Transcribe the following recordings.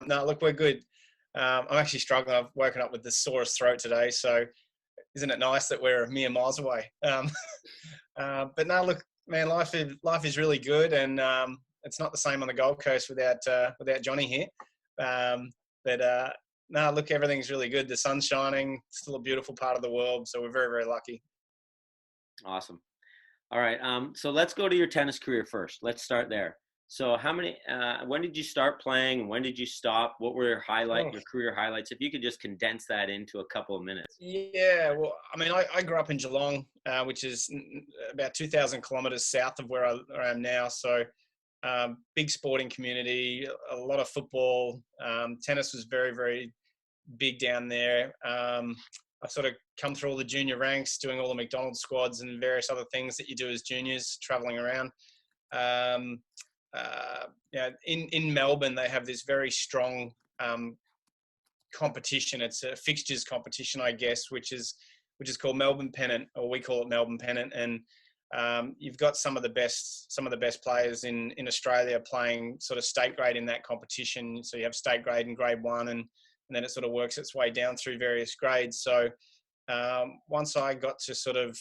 No, look, we're good. I'm actually struggling. I've woken up with the sorest throat today, so isn't it nice that we're a mere miles away? But no, look, man, life is really good, and it's not the same on the Gold Coast without Johnny here. But no, look, everything's really good. The sun's shining. It's still a beautiful part of the world, so we're very, very lucky. Awesome. All right. So let's go to your tennis career first. Let's start there. So when did you start playing? When did you stop? What were your career highlights? If you could just condense that into a couple of minutes. Yeah, well, I mean, I grew up in Geelong, which is about 2,000 kilometres south of where I am now. So big sporting community, a lot of football. Tennis was very, very big down there. I sort of come through all the junior ranks, doing all the McDonald's squads and various other things that you do as juniors, travelling around. In Melbourne, they have this very strong competition. It's a fixtures competition, I guess, which is called Melbourne Pennant, or we call it Melbourne Pennant. And you've got some of the best players in Australia playing sort of state grade in that competition. So you have state grade and grade one, and then it sort of works its way down through various grades. So once I got to sort of,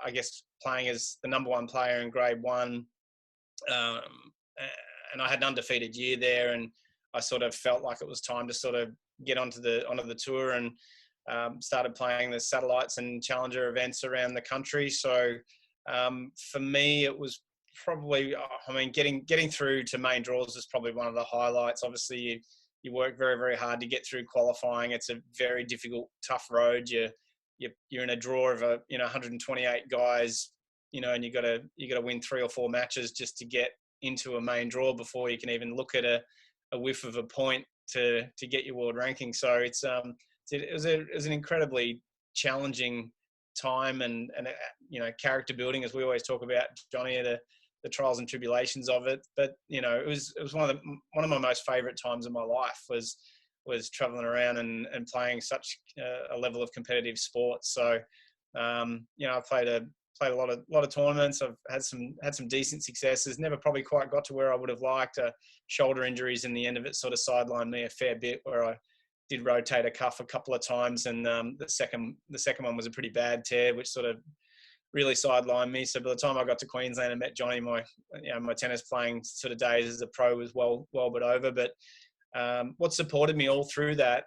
I guess, playing as the number one player in grade one, and I had an undefeated year there, and I sort of felt like it was time to sort of get onto the tour, and started playing the satellites and challenger events around the country. So for me, it was probably, getting through to main draws is probably one of the highlights. Obviously, you work very, very hard to get through qualifying. It's a very difficult, tough road. You're in a draw of 128 guys, and you got to win 3 or 4 matches just to get into a main draw before you can even look at a whiff of a point to get your world ranking. So it was an incredibly challenging time, and character building, as we always talk about, Johnny, the trials and tribulations of it. But it was one of my most favourite times of my life was travelling around and playing such a level of competitive sports. So I played a lot of tournaments. I've had some decent successes. Never probably quite got to where I would have liked. Shoulder injuries in the end of it sort of sidelined me a fair bit, where I did rotate a cuff a couple of times, and the second one was a pretty bad tear, which sort of really sidelined me. So by the time I got to Queensland and met Johnny, my tennis playing sort of days as a pro was well but over. But what supported me all through that,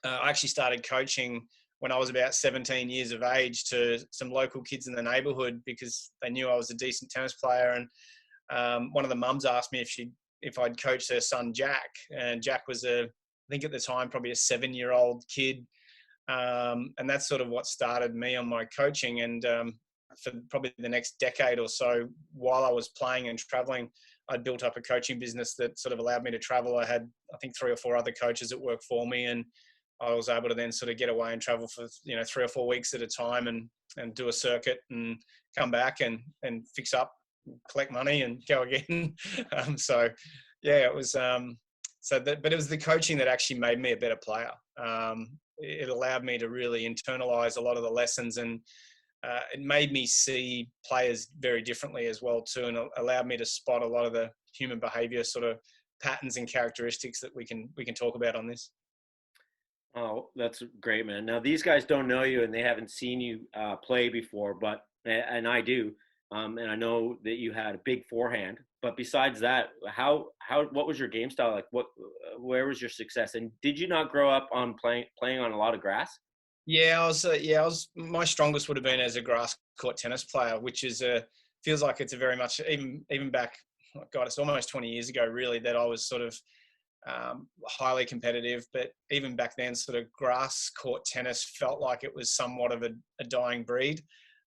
I actually started coaching when I was about 17 years of age to some local kids in the neighbourhood, because they knew I was a decent tennis player. And one of the mums asked me if I'd coach their son Jack, and Jack was I think at the time probably a 7-year-old kid. And that's sort of what started me on my coaching. And for probably the next decade or so, while I was playing and traveling, I built up a coaching business that sort of allowed me to travel. I had, I think, 3 or 4 other coaches that worked for me, and I was able to then sort of get away and travel for 3 or 4 weeks at a time, and do a circuit and come back and fix up, collect money, and go again. So yeah, it was but it was the coaching that actually made me a better player. It allowed me to really internalize a lot of the lessons, and it made me see players very differently as well too, and allowed me to spot a lot of the human behavior sort of patterns and characteristics that we can talk about on this. Oh, that's great, man. Now, these guys don't know you and they haven't seen you play before, and I do. And I know that you had a big forehand, but besides that, what was your game style like? Where was your success? And did you not grow up on playing on a lot of grass? Yeah, I was. My strongest would have been as a grass court tennis player, which feels like it's a very much even back. Oh God, it's almost 20 years ago, really, that I was sort of highly competitive. But even back then, sort of grass court tennis felt like it was somewhat of a dying breed.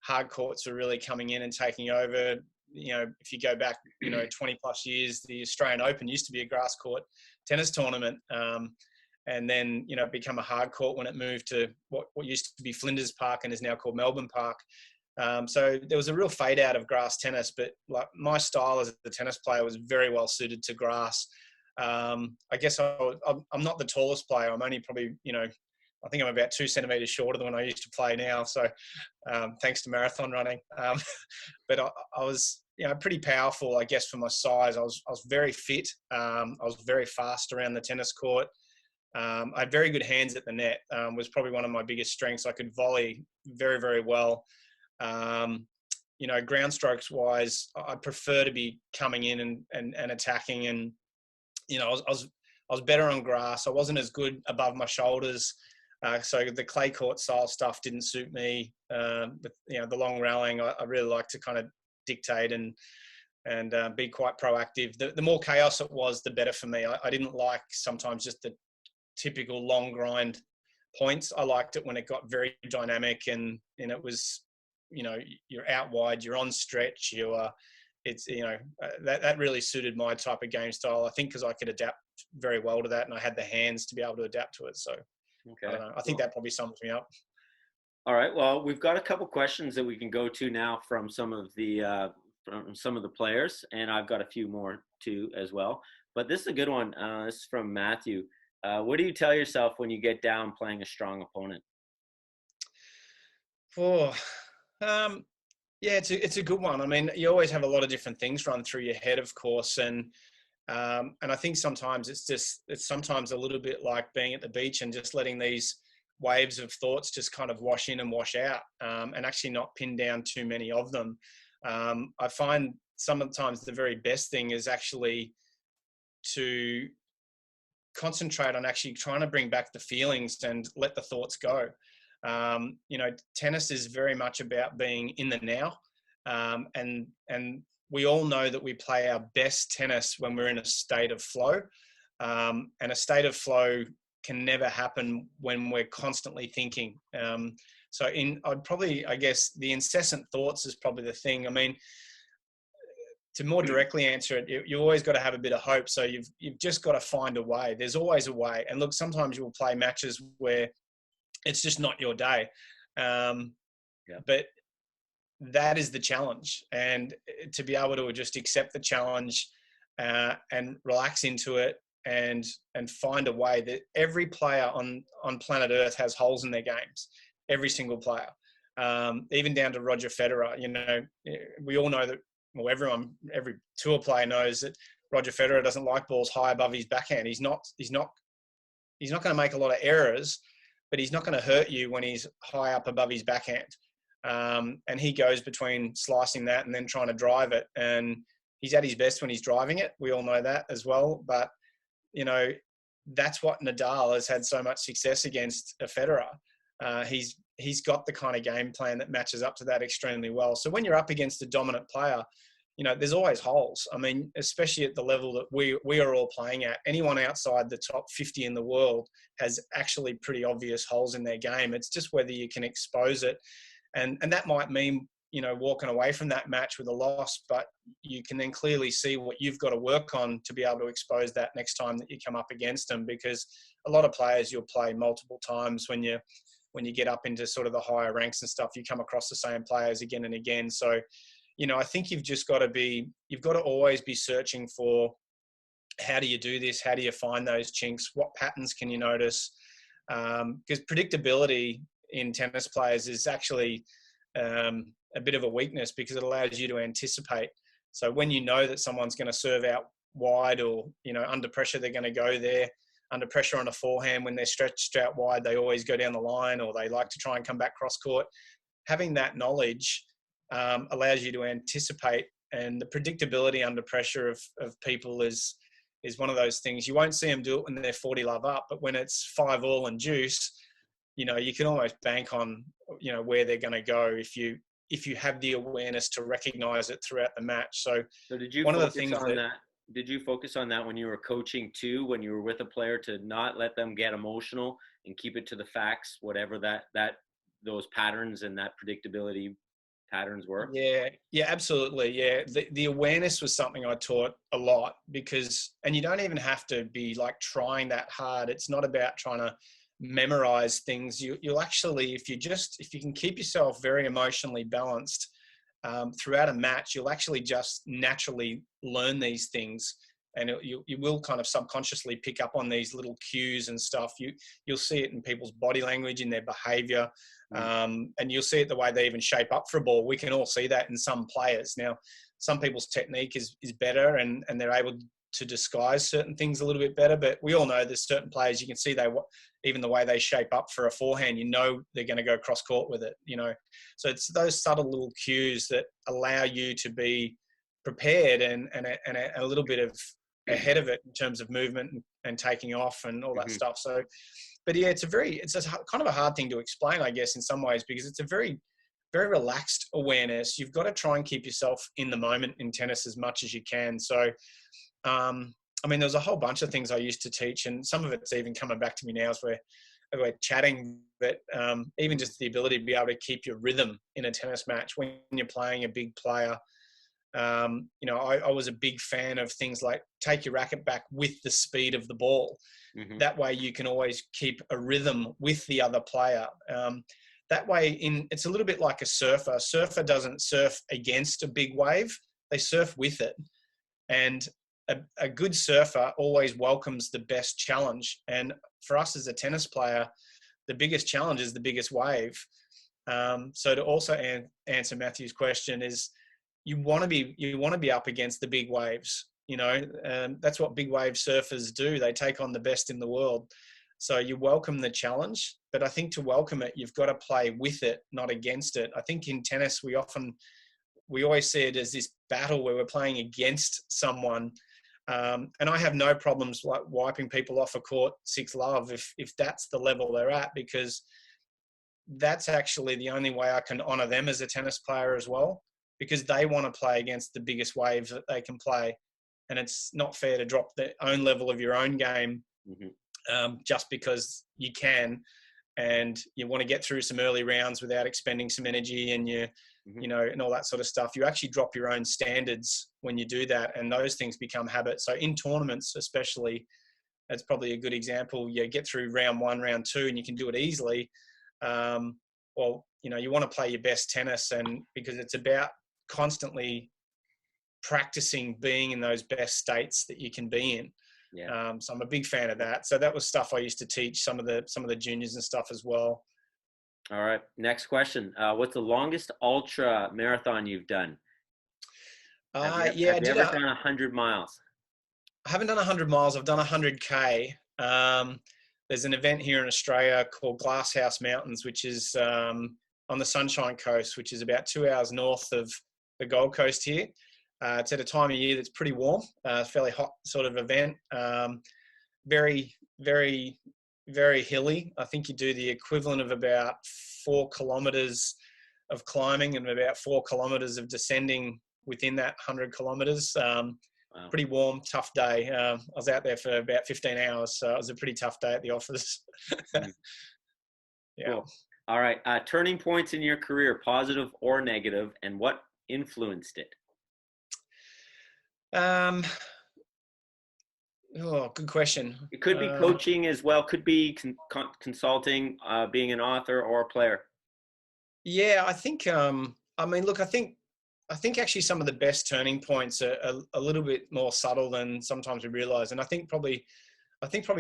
Hard courts are really coming in and taking over. If you go back, 20 plus years, the Australian Open used to be a grass court tennis tournament. And then, it became a hard court when it moved to what used to be Flinders Park and is now called Melbourne Park. So there was a real fade out of grass tennis, but like my style as a tennis player was very well suited to grass. I guess I'm not the tallest player. I'm only probably, I think I'm about 2 centimetres shorter than when I used to play now. So thanks to marathon running. But I was pretty powerful, I guess, for my size. I was very fit. I was very fast around the tennis court. I had very good hands at the net. Was probably one of my biggest strengths. I could volley very, very well. Ground strokes wise, I prefer to be coming in and attacking. And I was better on grass. I wasn't as good above my shoulders. So the clay court style stuff didn't suit me. But the long rallying, I really like to kind of dictate and be quite proactive. The more chaos it was, the better for me. I didn't like sometimes just the typical long grind points. I liked it when it got very dynamic and it was, you're out wide, you're on stretch, that really suited my type of game style. I think because I could adapt very well to that and I had the hands to be able to adapt to it. So okay. I don't know. I think that probably sums me up. All right. Well, we've got a couple questions that we can go to now from some of the players, and I've got a few more too as well. But this is a good one. This is from Matthew. What do you tell yourself when you get down playing a strong opponent? It's a good one. I mean, you always have a lot of different things run through your head, of course, and I think sometimes it's sometimes a little bit like being at the beach and just letting these waves of thoughts just kind of wash in and wash out, and actually not pin down too many of them. I find sometimes the very best thing is actually to concentrate on actually trying to bring back the feelings and let the thoughts go. Tennis is very much about being in the now. And we all know that we play our best tennis when we're in a state of flow. And a state of flow can never happen when we're constantly thinking. I guess the incessant thoughts is probably the thing. I mean, to more directly answer it, you always got to have a bit of hope. So you've just got to find a way. There's always a way. And look, sometimes you will play matches where it's just not your day. But that is the challenge. And to be able to just accept the challenge and relax into it and find a way that every player on planet Earth has holes in their games. Every single player, even down to Roger Federer. We all know that. Well, every tour player knows that Roger Federer doesn't like balls high above his backhand. He's not going to make a lot of errors, but he's not going to hurt you when he's high up above his backhand. And he goes between slicing that and then trying to drive it. And he's at his best when he's driving it. We all know that as well. But, that's what Nadal has had so much success against a Federer. He's got the kind of game plan that matches up to that extremely well. So when you're up against a dominant player, there's always holes. I mean, especially at the level that we are all playing at. Anyone outside the top 50 in the world has actually pretty obvious holes in their game. It's just whether you can expose it. And that might mean, walking away from that match with a loss, but you can then clearly see what you've got to work on to be able to expose that next time that you come up against them. Because a lot of players you'll play multiple times when you get up into sort of the higher ranks and stuff, you come across the same players again and again. So, I think you've got to always be searching for, how do you do this? How do you find those chinks? What patterns can you notice? Because predictability in tennis players is actually a bit of a weakness because it allows you to anticipate. So when you know that someone's going to serve out wide or, under pressure, they're going to go there. Under pressure on a forehand, when they're stretched out wide, they always go down the line or they like to try and come back cross court. Having that knowledge allows you to anticipate, and the predictability under pressure of people is one of those things. You won't see them do it when they're 40 love up, but when it's 5-all and juice, you can almost bank on, where they're going to go if you have the awareness to recognize it throughout the match. So did you one of the things did you focus on that when you were coaching too, when you were with a player, to not let them get emotional and keep it to the facts, whatever those patterns and that predictability patterns were? Yeah, absolutely. Yeah. The awareness was something I taught a lot and you don't even have to be like trying that hard. It's not about trying to memorize things. You'll actually, if you can keep yourself very emotionally balanced throughout a match, you'll actually just naturally learn these things. and you will kind of subconsciously pick up on these little cues and stuff. You'll see it in people's body language, in their behaviour, and you'll see it the way they even shape up for a ball. We can all see that in some players. Now, some people's technique is better, and they're able to disguise certain things a little bit better. But we all know there's certain players you can see even the way they shape up for a forehand, they're going to go cross court with it. So it's those subtle little cues that allow you to be prepared and a little bit of ahead of it in terms of movement and taking off and all that stuff. So, but yeah, it's a kind of a hard thing to explain, I guess, in some ways, because it's a very, very relaxed awareness. You've got to try and keep yourself in the moment in tennis as much as you can. So, there's a whole bunch of things I used to teach, and some of it's even coming back to me now as we're chatting, but even just the ability to be able to keep your rhythm in a tennis match when you're playing a big player. I was a big fan of things like take your racket back with the speed of the ball. That way you can always keep a rhythm with the other player. That way it's a little bit like a surfer. A surfer doesn't surf against a big wave. They surf with it. And a good surfer always welcomes the best challenge. And for us as a tennis player, the biggest challenge is the biggest wave. So to also answer Matthew's question is, you want to be up against the big waves. That's what big wave surfers do. They take on the best in the world. So you welcome the challenge, but I think to welcome it, you've got to play with it, not against it. I think in tennis, we always see it as this battle where we're playing against someone. And I have no problems like wiping people off a court 6-love if that's the level they're at, because that's actually the only way I can honour them as a tennis player as well, because they want to play against the biggest waves that they can play. And it's not fair to drop the own level of your own game just because you can. And you want to get through some early rounds without expending some energy and and all that sort of stuff. You actually drop your own standards when you do that, and those things become habits. So in tournaments especially, that's probably a good example. You get through round 1, round 2, and you can do it easily. You want to play your best tennis, and because it's about constantly practicing being in those best states that you can be in. Yeah. So I'm a big fan of that. So that was stuff I used to teach some of the juniors and stuff as well. All right. Next question. What's the longest ultra marathon you've done? Have you ever done 100 miles? I haven't done 100 miles. I've done 100K. There's an event here in Australia called Glasshouse Mountains, which is on the Sunshine Coast, which is about 2 hours north of the Gold Coast here. It's at a time of year that's pretty warm, fairly hot sort of event. Very, very, very hilly. I think you do the equivalent of about 4 kilometres of climbing and about 4 kilometres of descending within that 100 kilometres. Wow. Pretty warm, tough day. I was out there for about 15 hours, so it was a pretty tough day at the office. Yeah. Cool. All right. Turning points in your career, positive or negative, and what influenced it? Good question. It could be coaching as well. Could be consulting, being an author or a player. Yeah, I think. I think actually some of the best turning points are a little bit more subtle than sometimes we realise, and I think probably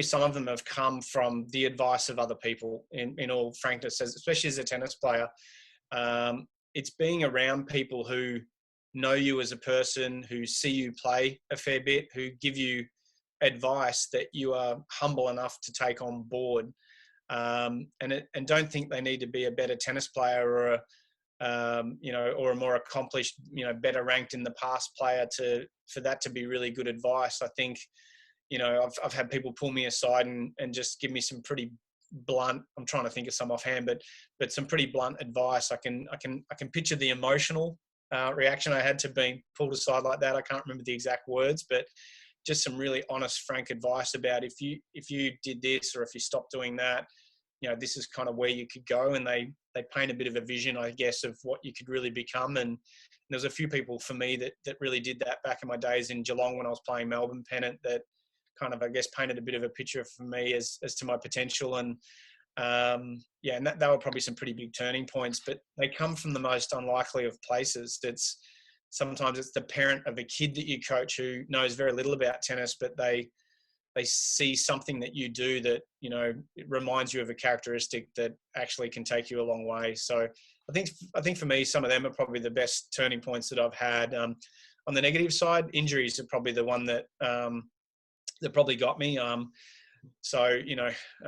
some of them have come from the advice of other people. In all frankness, especially as a tennis player, it's being around people who know you as a person, who see you play a fair bit, who give you advice that you are humble enough to take on board, and don't think they need to be a better tennis player or a more accomplished, better ranked in the past player for that to be really good advice. I think, I've had people pull me aside and just give me some pretty blunt, I'm trying to think of some offhand, but some pretty blunt advice. I can picture the emotional reaction I had to being pulled aside like that. I can't remember the exact words, but just some really honest, frank advice about if you did this or if you stopped doing that, this is kind of where you could go. And they paint a bit of a vision, I guess, of what you could really become. And there's a few people for me that really did that back in my days in Geelong when I was playing Melbourne Pennant, that kind of, I guess, painted a bit of a picture for me as to my potential. And and that were probably some pretty big turning points, but they come from the most unlikely of places. sometimes it's the parent of a kid that you coach who knows very little about tennis, but they see something that you do that, you know, it reminds you of a characteristic that actually can take you a long way. So I think for me, some of them are probably the best turning points that I've had. On the negative side, injuries are probably the one that that probably got me. So, you know,